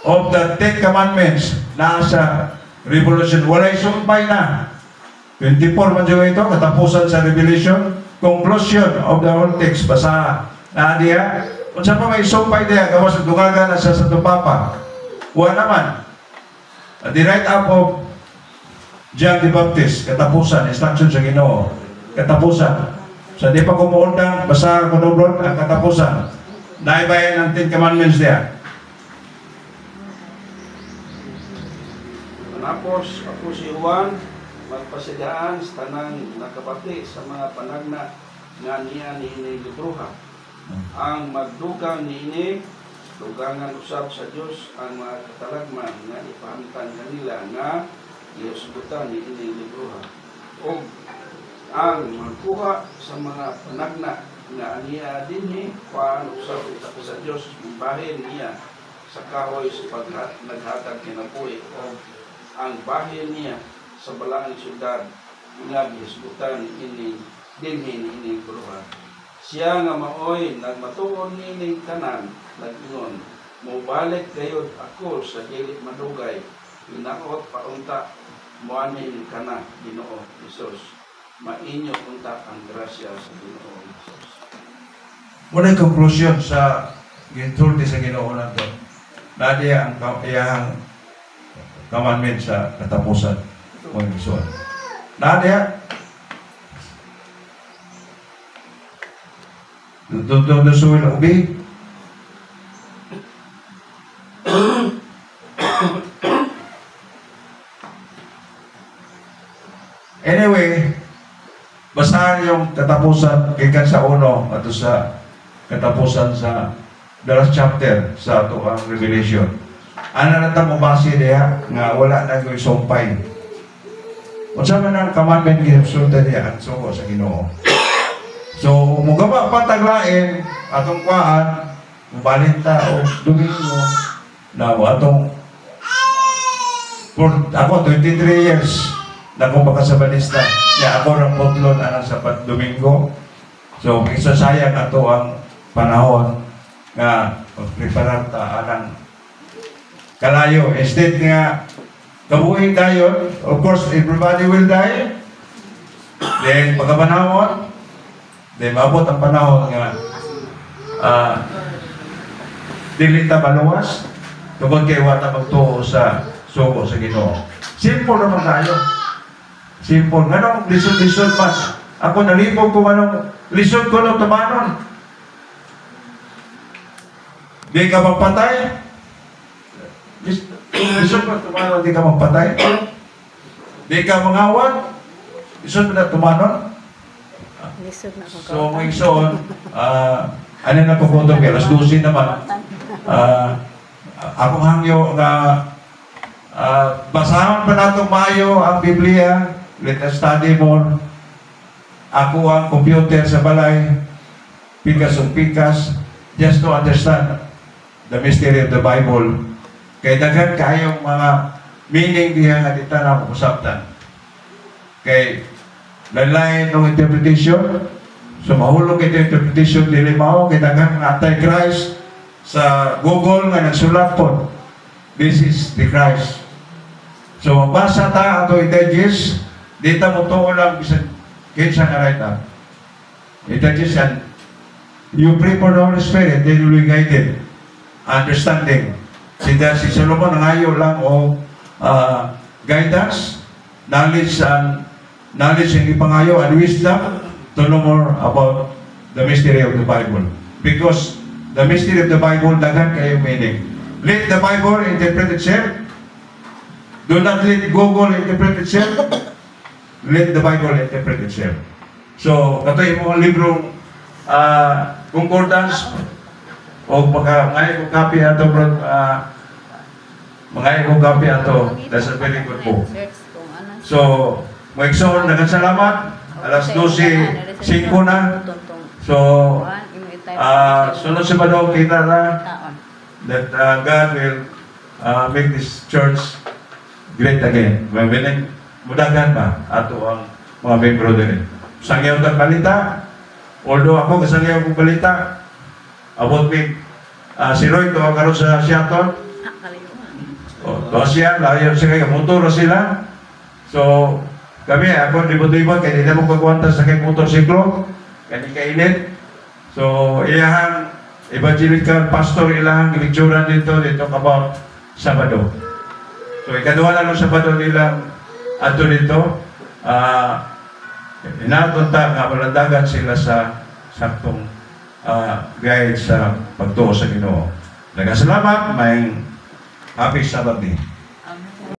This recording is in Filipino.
of the Ten Commandments na sa Revelation. Walay sumpay na. 24 man dyan ito, katapusan sa Revelation. Conclusion of the whole text. Basa na diya. Kung saan pa may sumpay diya, gawas dugaga na sa Tupapa. Huwag naman. At the right up of John the Baptist, katapusan, instruction sa Ginoo. Katapusan. Sa di pa kumuundang, basa ko doon ang katapusan. Naibayan ng Ten Commandments diya. Tapos ako si Juan, magpasidaan sa tanang nakabati sa mga panagna nga niya niini libruha. Ang magdugang niini, dugangan usab sa Dios ang mga katalagman nga ipahamtan kanila nga iusgutan niini libruha. O ang magkuha sa mga panagna nga niya dinhi paano usab sa Dios bahin niya sa kahoy sa naghatag kinabuhi o ang bahin niya sa balaang syudad nga gihisgutan ini dinhi ini bruha. Siya nga maoy nagmatuon nining tanan nag-ingon, mobalik kayo ako sa dili madugay, inaot paunta moanin kana Ginoo Hesus. Mainyo unta ang grasya sa Ginoo Hesus. Muna yung conclusion sa ginsulti sa Ginoo nato. Nadiya ang iyang commandment sa katapusan. Mga isuan. Nadiya. Doon na suwi na ubi. Anyway, basahan yung katapusan gikan sa uno at sa katapusan sa the last chapter sa ato ang Revelation. Ano na tamo base diya nga wala na yung sumpay. Unsa man ang commandment gisulta diya ang sugo sa Ginoo. So mugaba pa taglain atong kuan mubalin ta og Domingo na atong for ako 23 years na kung makasabalista niya ako ng putlon anang sa Domingo. So isasayang ato ang panahon nga magpreparar ta anang kalayo. Instead nga kabuhi dayon, of course everybody will die. Then pagkapanahon, then maabot ang panahon nga dili ta maluwas tungod kay wata magtuo sa sugo sa Ginoo. Simple naman tayo. Simple. Nganong lisod-lisod man. Ako nalipog kung anong lisod ko ng tumanon. Di ka magpatay. Lisod ka tumanon, di ka magpatay. Di ka mangawag. Lisod na tumanon. So, mga igsoon, ano na pupunto kaya? Alas 12 naman. Akong hangyo nga basahan pa natin maayo ang Biblia. Let us study more. Ako ang computer sa balay. Pikas o pikas. Just to understand the mystery of the Bible. Kaya daghan kayong mga meaning diya nga dita na usaptan. Kay lalay ng interpretation. So mahulog ito interpretation dili mao kay daghan nga anti-Christ sa Google nga nagsulat po. This is the Christ. So mabasa ta ato i-digest dito mo to lang bisan kinsa nga right up. I-digest yan. You pray for the Holy Spirit, then you will be guided. Understanding. Si Solomon nangayo lang o guidance, knowledge and ipangayo and wisdom to know more about the mystery of the Bible. Because the mystery of the Bible daghan kayo meaning. Let the Bible interpret itself. Do not let Google interpret itself. Let the Bible interpret itself. So, kato yung mga librong concordance o mga kong copy ato mga kong copy ato. That's a very good book. So, mga igsoon, nagkasalamat. Alas 12:05 na. So, sunod sa Badong kita na that God will make this church great again. Mabiling mudagan ba ato ang mga membro din. Sangyaw ng balita. Although ako kasangyaw ng balita about me si Roy to karon sa Seattle. Doon siya, layo siya kayo, motor sila. So, kami, ako libot-libot, kaya hindi na mo kagwanta sa kay motorsiklo, kaya kainit. So, iyahang evangelical pastor ilang lecturean dito about Sabado. So, ikaduha na ng Sabado nilang ato dito, inatunta nga malandagan sila sa saktong guide sa pagtuo sa Ginoo. Nagasalamat, may happy Sabbath day.